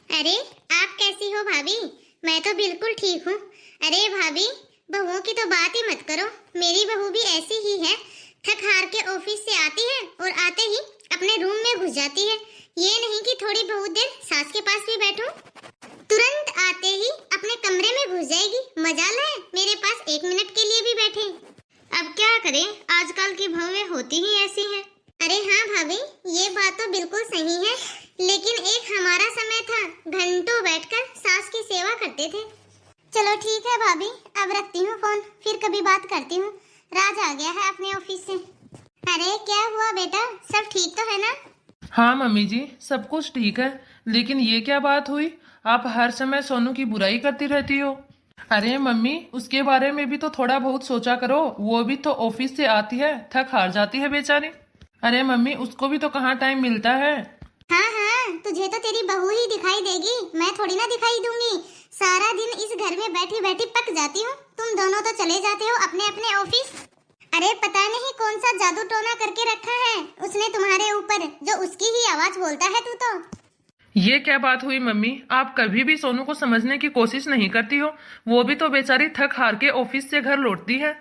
अरे आप कैसी हो भाभी? मैं तो बिल्कुल ठीक हूँ। अरे भाभी, बहुओं की तो बात ही मत करो। मेरी बहू भी ऐसी ही है। थक हार के ऑफिस से आती है और आते ही अपने रूम में घुस जाती है। ये नहीं कि थोड़ी बहुत देर सास के पास भी बैठूं, तुरंत आते ही अपने कमरे में घुस जाएगी। मजाल है मेरे पास 1 मिनट के लिए भी बैठे। अब क्या करें, आजकल की बहुएं होती ही ऐसी हैं। अरे हाँ भाभी, ये बात तो बिल्कुल सही है, लेकिन एक हमारा समय था, घंटों बैठकर सास की सेवा करते थे। चलो ठीक है भाभी, अब रखती हूँ फोन, फिर कभी बात करती हूँ। राज आ गया है अपने ऑफिस से। अरे क्या हुआ बेटा, सब ठीक तो है ना? हाँ मम्मी जी, सब कुछ ठीक है। लेकिन ये क्या बात हुई, आप हर समय सोनू की बुराई करती रहती हो। अरे मम्मी, उसके बारे में भी तो थोड़ा बहुत सोचा करो। वो भी तो ऑफिस से आती है, थक हार जाती है बेचारी। अरे मम्मी, उसको भी तो कहाँ टाइम मिलता है। हाँ हाँ, तुझे तो तेरी बहू ही दिखाई देगी, मैं थोड़ी ना दिखाई दूंगी। सारा दिन इस घर में बैठी बैठी पक जाती हूँ। तुम दोनों तो चले जाते हो अपने अपने ऑफिस। अरे पता नहीं कौन सा जादू टोना करके रखा है उसने तुम्हारे ऊपर, जो उसकी ही आवाज बोलता है तू तो। ये क्या बात हुई मम्मी, आप कभी भी सोनू को समझने की कोशिश नहीं करती हो। वो भी तो बेचारी थक हार के ऑफिस से घर लौटती है।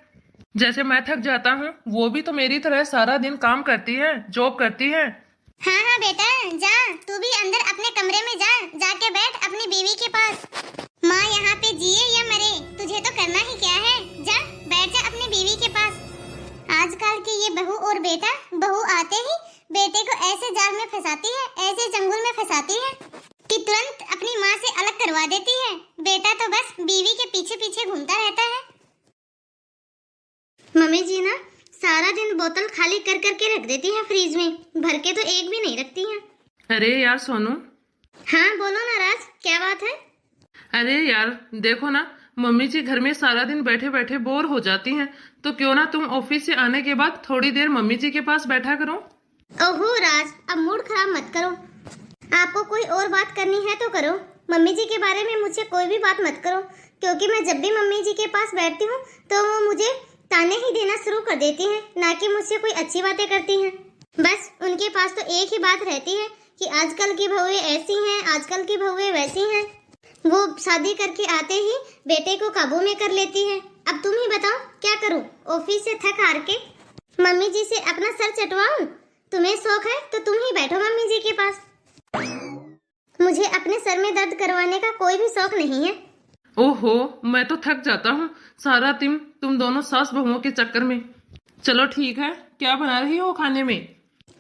जैसे मैं थक जाता हूँ, वो भी तो मेरी तरह सारा दिन काम करती है, जॉब करती है। हाँ हाँ बेटा, जा तू भी अंदर अपने कमरे में जा, जाके बैठ अपनी बीवी के पास। माँ यहाँ पे जिए या मरे, तुझे तो करना ही क्या है। जा बैठ जा अपनी बीवी के पास। आजकल की ये बहू और बेटा, बहू आते ही बेटे को ऐसे जाल में फंसाती है, ऐसे चंगुल में फंसाती है कि तुरंत अपनी माँ से अलग करवा देती है। बेटा तो बस बीवी के पीछे पीछे घूमता रहता है। मम्मी जी ना सारा दिन बोतल खाली कर कर के रख देती है फ्रिज में, भर के तो एक भी नहीं रखती है। अरे यार सोनू। हाँ बोलो ना राज, क्या बात है? अरे यार देखो ना, मम्मी जी घर में सारा दिन बैठे बैठे बोर हो जाती हैं, तो क्यों ना तुम ऑफिस से आने के बाद थोड़ी देर मम्मी जी के पास बैठा करो। ओहो राज, अब मूड खराब मत करो। आपको कोई और बात करनी है तो करो, मम्मी जी के बारे में मुझसे कोई भी बात मत करो, क्योंकि मैं जब भी मम्मी जी के पास बैठती हूँ तो वो मुझे ताने ही देना शुरू कर देती हैं, ना कि मुझसे कोई अच्छी बातें करती हैं। बस उनके पास तो एक ही बात रहती है कि आजकल की बहुएं ऐसी हैं, आजकल की बहुएं वैसी हैं। वो शादी करके आते ही बेटे को काबू में कर लेती है। अब तुम ही बताओ क्या करूं, ऑफिस से थक हार के मम्मी जी से अपना सर चटवाऊं? तुम्हें शौक है तो तुम ही बैठो मम्मी जी के पास। मुझे अपने सर में दर्द करवाने का कोई भी शौक नहीं है। ओहो, मैं तो थक जाता हूँ सारा दिन तुम दोनों सास बहुओं के चक्कर में। चलो ठीक है, क्या बना रही हो खाने में?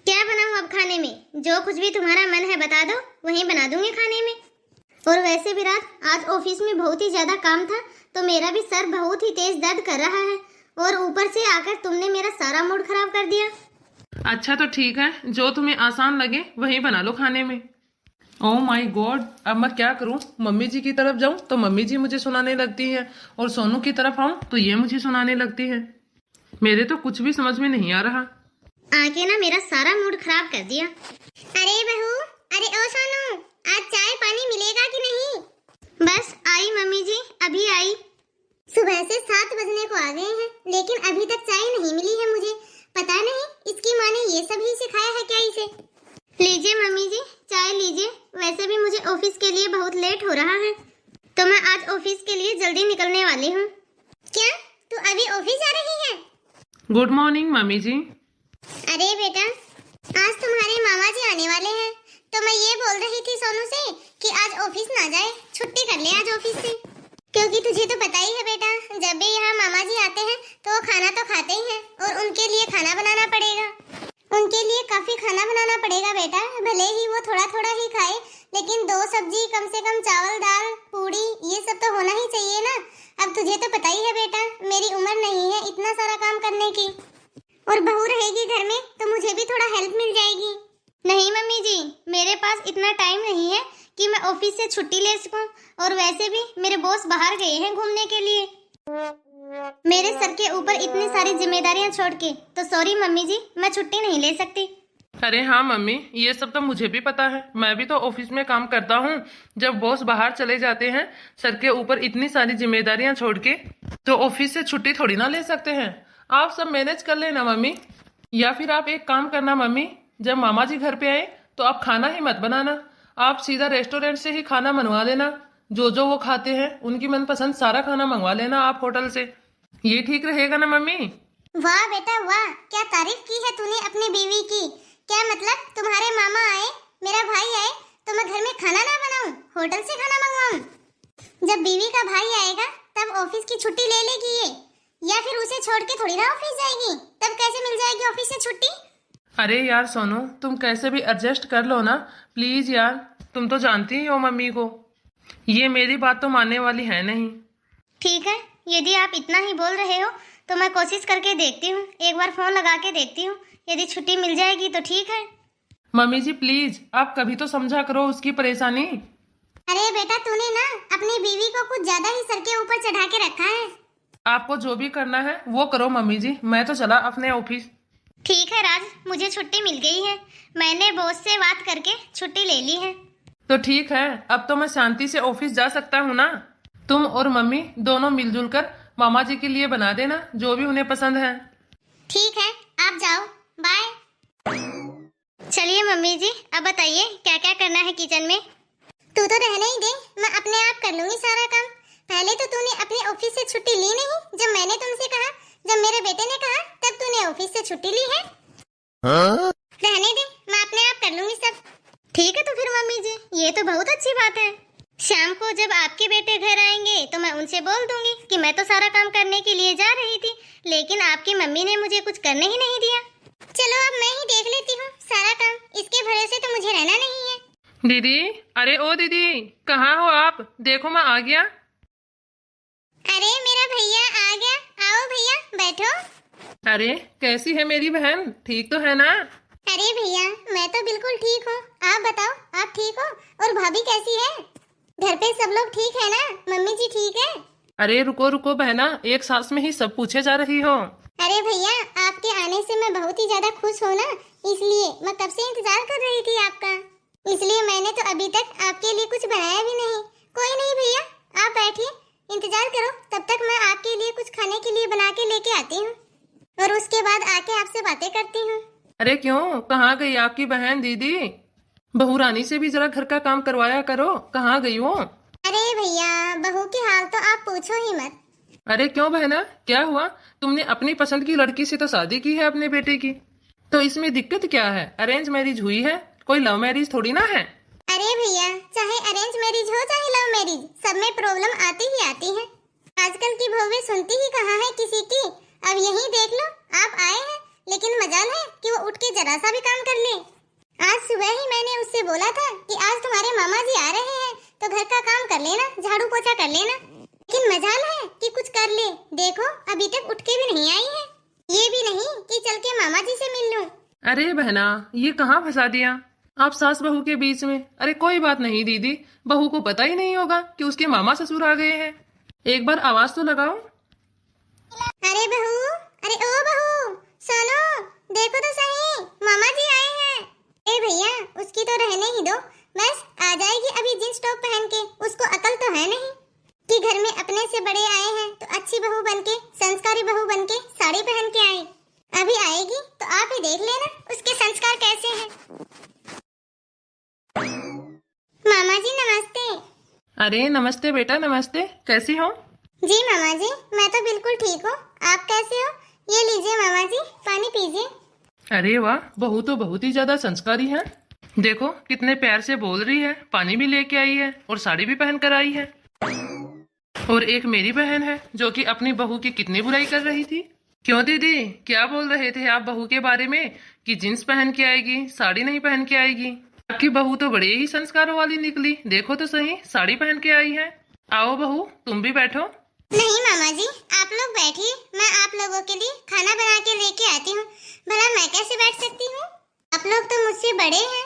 क्या बनाऊं अब खाने में? जो कुछ भी तुम्हारा मन है बता दो, वही बना दूंगी खाने में। और वैसे भी रात आज ऑफिस में बहुत ही ज्यादा काम था, तो मेरा भी सर बहुत ही तेज दर्द कर रहा है, और ऊपर से आकर तुमने मेरा सारा मूड खराब कर दिया। अच्छा तो ठीक है, जो तुम्हें आसान लगे वही बना लो खाने में। ओह माय गॉड, अब मैं क्या करूं? मम्मी जी की तरफ जाऊं तो मम्मी जी मुझे सुनाने लगती है, और सोनू की तरफ आऊं तो ये मुझे सुनाने लगती है। मेरे तो कुछ भी समझ में नहीं आ रहा। आके ना मेरा सारा मूड खराब कर दिया। अरे बहू, अरे ओ सोनू, आज चाय पानी मिलेगा कि नहीं? बस आई मम्मी जी, अभी आई। सुबह से 7 बजने को आ गए हैं, लेकिन अभी तक चाय नहीं मिली है मुझे। पता नहीं इसकी माँ ने ये सब ही सिखाया है क्या इसे। लीजिए मम्मी जी, चाय लीजिए। वैसे भी मुझे ऑफिस के लिए बहुत लेट हो रहा है, तो मैं आज ऑफिस के लिए जल्दी निकलने वाली हूँ। क्या तू अभी ऑफिस जा रही है? गुड मॉर्निंग मम्मी जी। अरे बेटा, आज तुम्हारे मामा जी आने वाले हैं, तो मैं ये बोल रही थी सोनू से कि आज ऑफिस ना जाए, छुट्टी कर ले आज ऑफिस से। क्योंकि तुझे तो पता ही है बेटा, जब भी यहाँ मामा जी आते हैं तो वो खाना तो खाते ही हैं, और उनके लिए खाना बनाना पड़ेगा। उनके लिए काफी खाना बनाना पड़ेगा बेटा। भले ही वो थोड़ा थोड़ा ही खाए, लेकिन 2 सब्जी, कम से कम चावल दाल पूड़ी, ये सब तो होना ही चाहिए ना। अब तुझे तो पता ही है बेटा, मेरी उम्र नहीं है इतना सारा काम करने की, और बहू रहेगी घर में तो मुझे भी थोड़ा हेल्प मिल जाएगी। नहीं मम्मी जी, मेरे पास इतना टाइम नहीं है कि मैं ऑफिस से छुट्टी ले सकूं, और वैसे भी मेरे बॉस बाहर गए हैं घूमने के लिए। मेरे सर के ऊपर इतनी सारी जिम्मेदारियां छोड़ के, तो सॉरी मम्मी जी, मैं छुट्टी नहीं ले सकती। अरे हाँ मम्मी, ये सब तो मुझे भी पता है, मैं भी तो ऑफिस में काम करता हूँ। जब बॉस बाहर चले जाते हैं सर के ऊपर इतनी सारी जिम्मेदारियां छोड़ के, तो ऑफिस से छुट्टी थोड़ी ना ले सकते हैं। आप सब मैनेज कर लेना मम्मी, या फिर आप एक काम करना मम्मी, जब मामा जी घर पे आए तो आप खाना ही मत बनाना, आप सीधा रेस्टोरेंट से ही खाना मनवा लेना। जो जो वो खाते हैं उनकी मनपसंद सारा खाना मंगवा लेना आप होटल से। ये ठीक रहेगा ना मम्मी? वाह बेटा वाह, क्या तारीफ की है तूने अपनी बीवी की। क्या मतलब तुम्हारे मामा आए, मेरा भाई आए तो मैं घर में खाना ना बनाऊं, होटल से खाना मंगवाऊं? जब बीवी का भाई आएगा तब ऑफिस की छुट्टी ले लेगी ये, या फिर उसे छोड़ के थोड़ी ना ऑफिस जाएगी? तब कैसे मिल जाएगी ऑफिस से छुट्टी? अरे यार सोनू, तुम कैसे भी एडजस्ट कर लो ना प्लीज यार। तुम तो जानती ही हो मम्मी को, ये मेरी बात तो मानने वाली है नहीं। ठीक है, यदि आप इतना ही बोल रहे हो तो मैं कोशिश करके देखती हूँ, एक बार फोन लगा के देखती हूँ, यदि छुट्टी मिल जाएगी तो ठीक है। मम्मी जी प्लीज, आप कभी तो समझा करो उसकी परेशानी। अरे बेटा तूने ना अपनी बीवी को कुछ ज्यादा ही सर के ऊपर चढ़ा के रखा है। आपको जो भी करना है वो करो मम्मी जी, मैं तो चला अपने ऑफिस। ठीक है राज, मुझे छुट्टी मिल गई है, मैंने बॉस से बात करके छुट्टी ले ली है। तो ठीक है, अब तो मैं शांति से ऑफिस जा सकता हूँ ना। तुम और मम्मी दोनों मिलजुल कर मामा जी के लिए बना देना जो भी उन्हें पसंद है। ठीक है, आप जाओ, बाय। चलिए मम्मी जी, अब बताइए क्या क्या करना है किचन में। तू तो रहने ही दे, मैं अपने आप कर लूंगी सारा काम। पहले तो तूने अपने ऑफिस से छुट्टी ली नहीं, जब मैंने तुमसे कहा, जब मेरे बेटे ने कहा तब तूने ऑफिस से छुट्टी ली है। रहने दे, मैं अपने आप कर लूंगी सब। ठीक है तो फिर मम्मी जी, ये तो बहुत अच्छी बात है। शाम को जब आपके बेटे घर आएंगे तो मैं उनसे बोल दूंगी कि मैं तो सारा काम करने के लिए जा रही थी, लेकिन आपकी मम्मी ने मुझे कुछ करने ही नहीं दिया। चलो अब मैं ही देख लेती हूँ सारा काम, इसके भरोसे तो मुझे रहना नहीं है। दीदी, अरे ओ दीदी, कहाँ हो आप? देखो मैं आ गया। अरे मेरा भैया आ गया, आओ भैया बैठो। अरे कैसी है मेरी बहन, ठीक तो है ना? अरे भैया मैं तो बिल्कुल ठीक हूँ, आप बताओ आप ठीक हो? और भाभी कैसी है? घर पे सब लोग ठीक है ना? मम्मी जी ठीक है? अरे रुको रुको बहना, एक सांस में ही सब पूछे जा रही हो। अरे भैया आपके आने से मैं बहुत ही ज्यादा खुश हूँ ना, इसलिए मैं कब से इंतजार कर रही थी आपका, इसलिए मैंने तो अभी तक आपके लिए कुछ बनाया भी नहीं। कोई नहीं भैया, आप बैठिए, इंतजार करो, तब तक मैं आपके लिए कुछ खाने के लिए बना के लेके आती हूँ, और उसके बाद आके आपसे बातें करती हूँ। अरे क्यों, कहाँ गई आपकी बहन दीदी? बहू रानी से भी जरा घर का काम करवाया करो, कहाँ गई वो? अरे भैया बहू की हाल तो आप पूछो ही मत। अरे क्यों बहना, क्या हुआ? तुमने अपनी पसंद की लड़की से तो शादी की है अपने बेटे की, तो इसमें दिक्कत क्या है? अरेंज मैरिज हुई है, कोई लव मैरिज थोड़ी ना है। अरे भैया चाहे अरेंज मैरिज हो चाहे लव मैरिज, सब में प्रॉब्लम आती ही आती है। आजकल की बहुएं सुनती ही कहाँ है किसी की। अब यही देख लो, आप आए हैं, लेकिन मजाल है कि वो उठ के जरा सा भी काम कर ले। आज सुबह ही मैंने उससे बोला था कि आज तुम्हारे मामा जी आ रहे हैं तो घर का काम कर लेना, झाड़ू पोछा कर लेना, लेकिन मजाल है कि कुछ कर ले। देखो अभी तक उठ के भी नहीं आई है, ये भी नहीं कि चल के मामा जी से मिल लूं। अरे बहना, ये कहाँ फंसा दिया आप सास बहू के बीच में? अरे कोई बात नहीं दीदी, बहू को पता ही नहीं होगा कि उसके मामा ससुर आ गए हैं। एक बार आवाज तो लगाओ। अरे बहू, अरे ओ बहू सुनो, देखो तो सही, मामा जी आए हैं। ए भैया उसकी तो रहने ही दो, बस आ जाएगी अभी जींस टॉप पहन के। उसको अकल तो है नहीं कि घर में अपने से बड़े आए हैं तो अच्छी बहू बनके, संस्कारी बहू बनके साड़ी पहन के आए। अभी आएगी तो आप ही देख लेना उसके संस्कार कैसे हैं। मामा जी नमस्ते। अरे नमस्ते बेटा, नमस्ते, कैसी हो? जी मामा जी मैं तो बिल्कुल ठीक हूँ, आप कैसे हो? ये लीजिए मामा जी, पानी पीजिए। अरे वाह, बहू तो बहुत ही ज्यादा संस्कारी है। देखो कितने प्यार से बोल रही है, पानी भी लेके आई है और साड़ी भी पहन कर आई है। और एक मेरी बहन है जो कि अपनी बहू की कितनी बुराई कर रही थी। क्यों दीदी, क्या बोल रहे थे आप बहू के बारे में कि जींस पहन के आएगी, साड़ी नहीं पहन के आएगी? आपकी बहू तो बड़े ही संस्कारों वाली निकली, देखो तो सही, साड़ी पहन के आई है। आओ बहू तुम भी बैठो। नहीं मामा जी आप लोग बैठिए, मैं आप लोगों के लिए खाना बना के लेके आती हूँ। भला मैं कैसे बैठ सकती हूँ, आप लोग तो मुझसे बड़े हैं।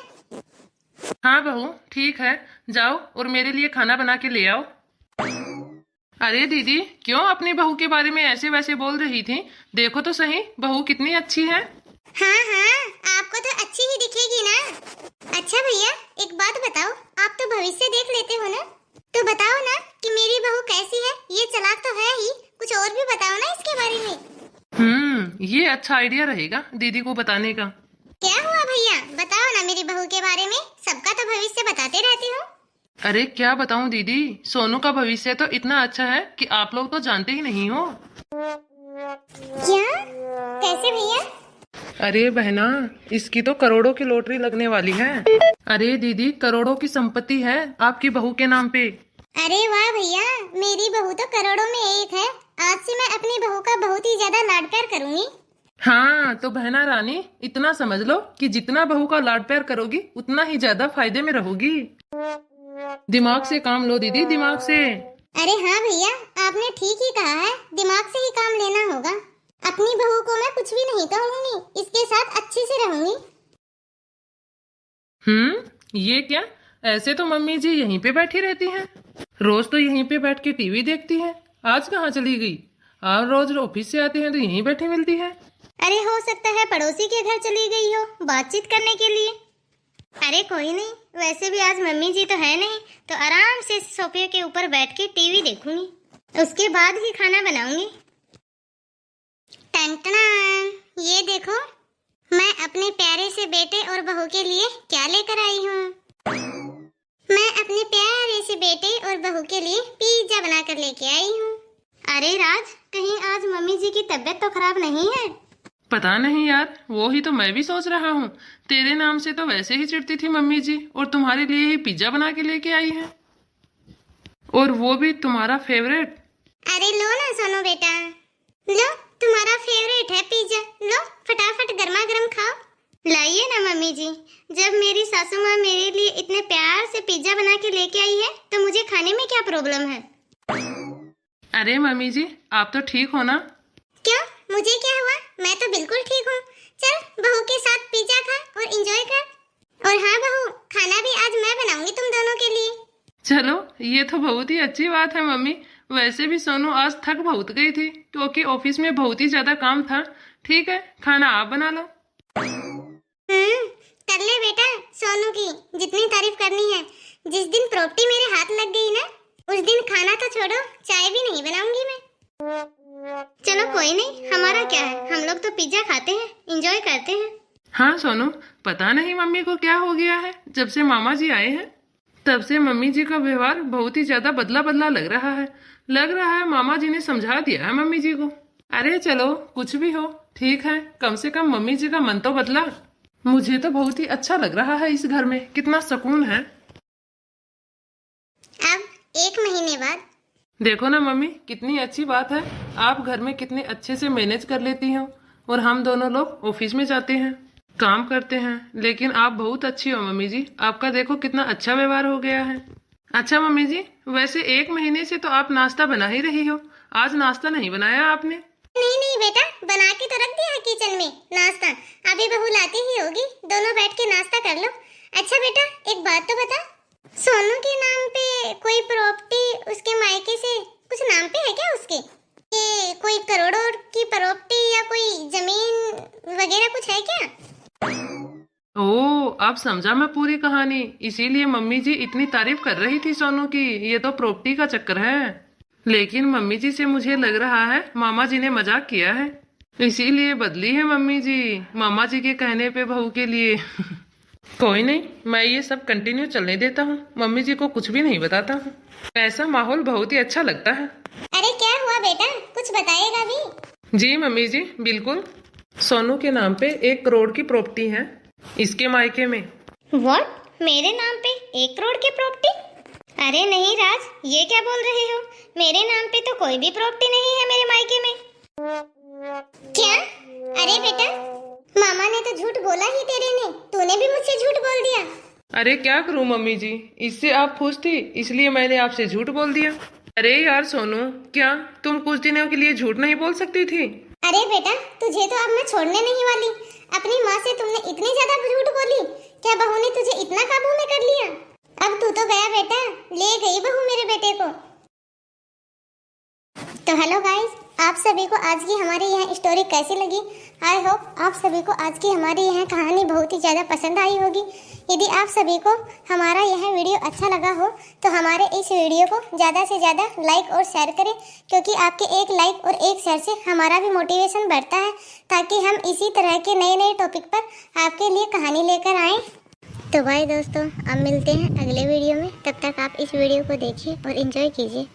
हाँ बहू ठीक है, जाओ और मेरे लिए खाना बना के ले आओ। अरे दीदी, क्यों अपनी बहू के बारे में ऐसे वैसे बोल रही थी? देखो तो सही, बहू कितनी अच्छी है। हाँ हाँ आपको तो अच्छी ही दिखेगी ना। अच्छा भैया एक बात बताओ, आप तो भविष्य देख लेते हो ना, तो बताओ ना कि मेरी बहू कैसी है। ये चालाक तो है ही, कुछ और भी बताओ ना इसके बारे में। ये अच्छा आइडिया रहेगा दीदी को बताने का। क्या हुआ भैया, बताओ ना मेरी बहू के बारे में, सबका तो भविष्य बताते अरे क्या बताऊं दीदी, सोनू का भविष्य तो इतना अच्छा है कि आप लोग तो जानते ही नहीं हो। क्या? कैसे भैया? अरे बहना, इसकी तो करोड़ों की लॉटरी लगने वाली है। अरे दीदी, करोड़ों की संपत्ति है आपकी बहू के नाम पे। अरे वाह भैया, मेरी बहू तो करोड़ों में एक है। आज से मैं अपनी बहू का बहुत ही ज्यादा लाड प्यार करूंगी। हाँ तो बहना रानी, इतना समझ लो कि जितना बहू का लाड प्यार करोगी उतना ही ज्यादा फायदे में रहोगी। दिमाग से काम लो दीदी, दिमाग से। अरे हाँ भैया, आपने ठीक ही कहा है, दिमाग से ही काम लेना होगा। अपनी बहू को मैं कुछ भी नहीं कहूंगी, इसके साथ अच्छे से रहूंगी। ये क्या? ऐसे तो मम्मी जी यहीं पे बैठी रहती हैं, रोज तो यहीं पे बैठ के टीवी देखती हैं। आज कहाँ चली गई? और रोज ऑफिस से आते हैं तो यहीं बैठी मिलती है। अरे हो सकता है पड़ोसी के घर चली गई हो बातचीत करने के लिए। अरे कोई नहीं, वैसे भी आज मम्मी जी तो है नहीं, तो आराम से सोफे के ऊपर बैठ के टीवी देखूंगी, उसके बाद ही खाना बनाऊंगी। टंटना, ये देखो, मैं अपने प्यारे से बेटे और बहू के लिए क्या लेकर आई हूँ। मैं अपने प्यारे से बेटे और बहू के लिए पिज्जा बनाकर लेके आई हूँ। अरे राज, कहीं आज मम्मी जी की तबीयत तो खराब नहीं है? पता नहीं यार, वो ही तो मैं भी सोच रहा हूँ। तेरे नाम से तो वैसे ही चिढ़ती थी मम्मी जी, और तुम्हारे लिए ही पिज्जा बना के लेके आई है, और वो भी तुम्हारा फेवरेट। अरे लो ना सोनू बेटा, लो, तुम्हारा फेवरेट है पिज्जा, लो फटाफट गर्मा गर्म खाओ। लाइए ना मम्मी जी, जब मेरी सासू माँ मेरे लिए इतने प्यार से पिज्जा बना के लेके आई है तो मुझे खाने में क्या प्रॉब्लम है? अरे मम्मी जी, आप तो ठीक हो ना? क्यों, मुझे क्या हुआ? मैं तो बिल्कुल ठीक हूँ। चल बहू के साथ पिज्जा खा और एंजॉय कर। और हाँ बहू, खाना भी आज मैं बनाऊंगी तुम दोनों के लिए। चलो, ये तो बहुत ही अच्छी बात है मम्मी। वैसे भी सोनू आज थक बहुत गई थी, क्योंकि ऑफिस में बहुत ही ज्यादा काम था। ठीक है, खाना आप बना लो। कर ले बेटा, सोनू की जितनी तारीफ करनी है। जिस दिन प्रॉपर्टी मेरे हाथ लग गई ना, उस दिन खाना तो छोड़ो, चाय भी नहीं बनाऊंगी मैं। चलो कोई नहीं, हमारा क्या है, हम लोग तो पिज्जा खाते हैं, एंजॉय करते हैं। हाँ सोनू, पता नहीं मम्मी को क्या हो गया है, जब से मामा जी आए हैं तब से मम्मी जी का व्यवहार बहुत ही ज्यादा बदला बदला लग रहा है। लग रहा है मामा जी ने समझा दिया है मम्मी जी को। अरे चलो, कुछ भी हो, ठीक है, कम से कम मम्मी जी का मन तो बदला। मुझे तो बहुत ही अच्छा लग रहा है, इस घर में कितना सुकून है। अब 1 महीने बाद देखो ना मम्मी, कितनी अच्छी बात है, आप घर में कितने अच्छे से मैनेज कर लेती हो, और हम दोनों लोग ऑफिस में जाते हैं, काम करते हैं, लेकिन आप बहुत अच्छी हो मम्मी जी। आपका देखो कितना अच्छा व्यवहार हो गया है। अच्छा मम्मी जी, वैसे 1 महीने से तो आप नाश्ता बना ही रही हो, आज नाश्ता नहीं बनाया आपने? नहीं नहीं बेटा, बना के तो रख दिया है किचन में नाश्ता, अभी बहू लाती ही होगी, दोनों बैठ के नाश्ता कर लो। अच्छा बेटा, एक बात तो बता, सोनू के नाम पे कोई प्रॉपर्टी उसके मायके से कुछ नाम पे है क्या उसके? ये कोई करोड़ों की प्रॉपर्टी या कोई जमीन वगैरह कुछ है क्या? ओह, आप समझा मैं पूरी कहानी, इसीलिए मम्मी जी इतनी तारीफ कर रही थी सोनू की। ये तो प्रॉपर्टी का चक्कर है, लेकिन मम्मी जी से मुझे लग रहा है मामा जी ने मजाक किया है, इसीलिए बदली है मम्मी जी, मामा जी के कहने पे बहू के लिए। कोई नहीं, मैं ये सब कंटिन्यू चलने देता हूँ, मम्मी जी को कुछ भी नहीं बताता हूँ। ऐसा माहौल बहुत ही अच्छा लगता है। अरे क्या हुआ बेटा, कुछ बताएगा भी? जी मम्मी जी, बिल्कुल। सोनू के नाम पे 1 करोड़ की प्रॉपर्टी है, इसके मायके में। व्हाट? मेरे नाम पे 1 करोड़ की प्रॉपर्टी? अरे नहीं राज, ये क्या बोल रहे हो? मेरे नाम पे तो कोई भी प्रॉपर्टी नहीं है मेरे मायके में। क्या? अरे बेटा, मामा ने तो झूठ बोला ही तेरे ने, तूने भी मुझसे झूठ बोल दिया। अरे क्या करूं मम्मी जी, इससे आप खुश थी इसलिए मैंने आपसे झूठ बोल दिया। अरे यार सोनू, क्या तुम कुछ दिनों के लिए झूठ नहीं बोल सकती थी? अरे बेटा, तुझे तो अब मैं छोड़ने नहीं वाली। अपनी माँ से तुमने इतनी ज्यादा झूठ बोली, क्या बहू ने तुझे इतना काबू में कर लिया? अब तू तो गया बेटा, ले गई बहू मेरे बेटे को। तो हेलो गाइस, आप सभी को आज की हमारी यह स्टोरी कैसी लगी? आई होप आप सभी को आज की हमारी यह कहानी बहुत ही ज़्यादा पसंद आई होगी। यदि आप सभी को हमारा यह वीडियो अच्छा लगा हो तो हमारे इस वीडियो को ज़्यादा से ज़्यादा लाइक और शेयर करें, क्योंकि आपके एक लाइक और एक शेयर से हमारा भी मोटिवेशन बढ़ता है, ताकि हम इसी तरह के नए नए टॉपिक पर आपके लिए कहानी लेकर आएँ। तो भाई दोस्तों, अब मिलते हैं अगले वीडियो में। तब तक आप इस वीडियो को देखिए और एंजॉय कीजिए।